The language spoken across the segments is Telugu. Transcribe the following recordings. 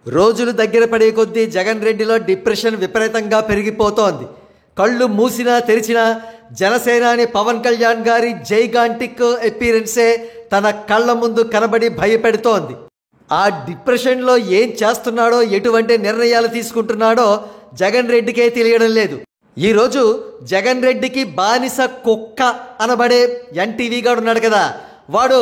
రోజులు దగ్గర పడే కొద్దీ జగన్ రెడ్డిలో డిప్రెషన్ విపరీతంగా పెరిగిపోతోంది. కళ్ళు మూసినా తెరిచినా జనసేనాని పవన్ కళ్యాణ్ గారి జైగాంటిక్ అపీరెన్సే తన కళ్ళ ముందు కనబడి భయపెడుతోంది. ఆ డిప్రెషన్లో ఏం చేస్తున్నాడో, ఎటువంటి నిర్ణయాలు తీసుకుంటున్నాడో జగన్ రెడ్డికే తెలియడం లేదు. ఈరోజు జగన్ రెడ్డికి బానిస కుక్క అనబడే ఎన్టీవీ గాడు ఉన్నాడు కదా, వాడు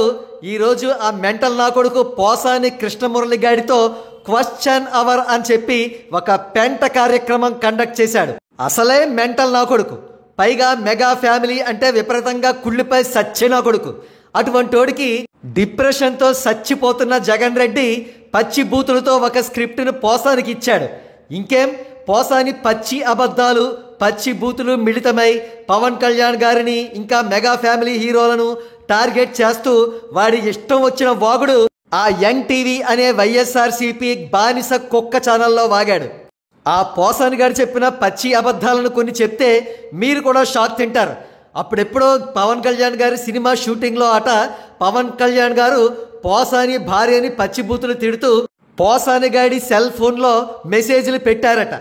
ఈరోజు ఆ మెంటల్ నా కొడుకు పోసాని కృష్ణమురళి గాడితో క్వశ్చన్ అవర్ అని చెప్పి ఒక పెంట కార్యక్రమం కండక్ట్ చేశాడు. అసలే మెంటల్ నా కొడుకు, పైగా మెగా ఫ్యామిలీ అంటే విపరీతంగా కుళ్ళిపై సచ్చిన కొడుకు. అటువంటి వాడికి డిప్రెషన్తో చచ్చిపోతున్న జగన్ రెడ్డి పచ్చి బూతులతో ఒక స్క్రిప్ట్ను పోసానికి ఇచ్చాడు. ఇంకేం, పోసాని పచ్చి అబద్ధాలు, పచ్చి బూతులు మిళితమై పవన్ కళ్యాణ్ గారిని ఇంకా మెగా ఫ్యామిలీ హీరోలను టార్గెట్ చేస్తూ వాడి ఇష్టం వచ్చిన వాగుడు ఆ ఎన్టీవీ అనే వైఎస్ఆర్సీపీ బానిస కుక్క ఛానల్లో వాగాడు. ఆ పోసాని గారు చెప్పిన పచ్చి అబద్ధాలను కొన్ని చెప్తే మీరు కూడా షాక్ తింటారు. అప్పుడెప్పుడో పవన్ కళ్యాణ్ గారి సినిమా షూటింగ్లో అట పవన్ కళ్యాణ్ గారు పోసాని భార్యని పచ్చిబూతులు తిడుతూ పోసాని గాడి సెల్ ఫోన్లో మెసేజ్లు పెట్టారట.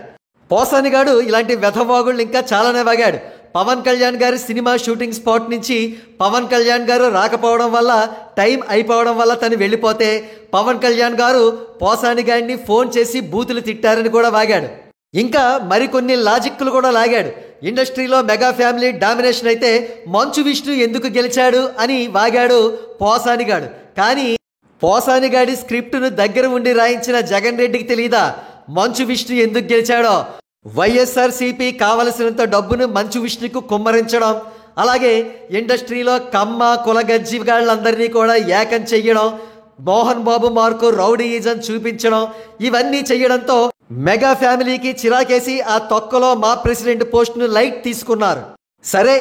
పోసాని గాడు ఇలాంటి వెధవాగుళ్ళు ఇంకా చాలానే వాగాడు. పవన్ కళ్యాణ్ గారి సినిమా షూటింగ్ స్పాట్ నుంచి పవన్ కళ్యాణ్ గారు రాకపోవడం వల్ల, టైం అయిపోవడం వల్ల తను వెళ్ళిపోతే పవన్ కళ్యాణ్ గారు పోసాని గారిని ఫోన్ చేసి బూతులు తిట్టారని కూడా వాగాడు. ఇంకా మరికొన్ని లాజిక్లు కూడా లాగాడు. ఇండస్ట్రీలో మెగా ఫ్యామిలీ డామినేషన్ అయితే మంచు విష్ణు ఎందుకు గెలిచాడు అని వాగాడు పోసానిగాడు. కానీ పోసానిగాడి స్క్రిప్టును దగ్గర ఉండి రాయించిన జగన్ రెడ్డికి తెలియదా మంచు విష్ణు ఎందుకు గెలిచాడో? వైఎస్ఆర్సీపీ కావలసినంత డబ్బును మంచు విష్ణుకు కుమ్మరించడం, అలాగే ఇండస్ట్రీలో కమ్మ కులగజ్జిగాళ్ళందరినీ కూడా ఏకం చెయ్యడం, మోహన్ బాబు మార్కు రౌడీయిజం చూపించడం, ఇవన్నీ చెయ్యడంతో మెగా ఫ్యామిలీకి చిరాకేసి ఆ తొక్కలో మా ప్రెసిడెంట్ పోస్ట్ను లైట్ తీసుకున్నారు. సరే,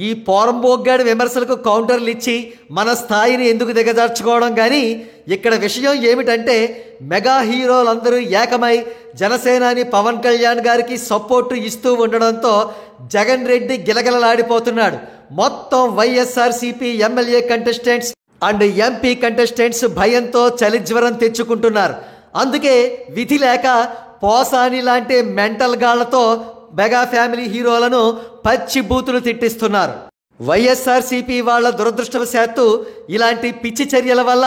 ఈ పోరంబోగ్గాడి విమర్శలకు కౌంటర్లు ఇచ్చి మన స్థాయిని ఎందుకు దిగజార్చుకోవడం. కానీ ఇక్కడ విషయం ఏమిటంటే మెగా హీరోలందరూ ఏకమై జనసేనాని పవన్ కళ్యాణ్ గారికి సపోర్టు ఇస్తూ ఉండడంతో జగన్ రెడ్డి గిలగిలలాడిపోతున్నాడు. మొత్తం YSRCP MLA contestants and MP contestants భయంతో చలిజ్వరం తెచ్చుకుంటున్నారు. అందుకే విధి లేక పోసాని లాంటి మెంటల్ గాళ్లతో మెగా ఫ్యామిలీ హీరోలను పచ్చి బూతులు తిట్టిస్తున్నారు. వైఎస్ఆర్సీపీ వాళ్ళ దురదృష్టవశాత్తు ఇలాంటి పిచ్చి చర్యల వల్ల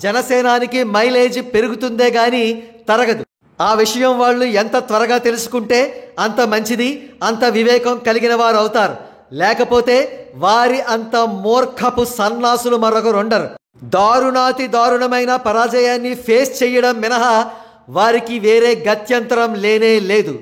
జనసేనానికి మైలేజ్ పెరుగుతుందే గాని తరగదు. ఆ విషయం వాళ్ళు ఎంత త్వరగా తెలుసుకుంటే అంత మంచిది, అంత వివేకం కలిగిన వారు అవుతారు. లేకపోతే వారి అంత మూర్ఖపు సన్నాసులు మరొకరుండరు. దారుణాతి దారుణమైన పరాజయాన్ని ఫేస్ చేయడం మినహా వారికి వేరే గత్యంతరం లేనే లేదు.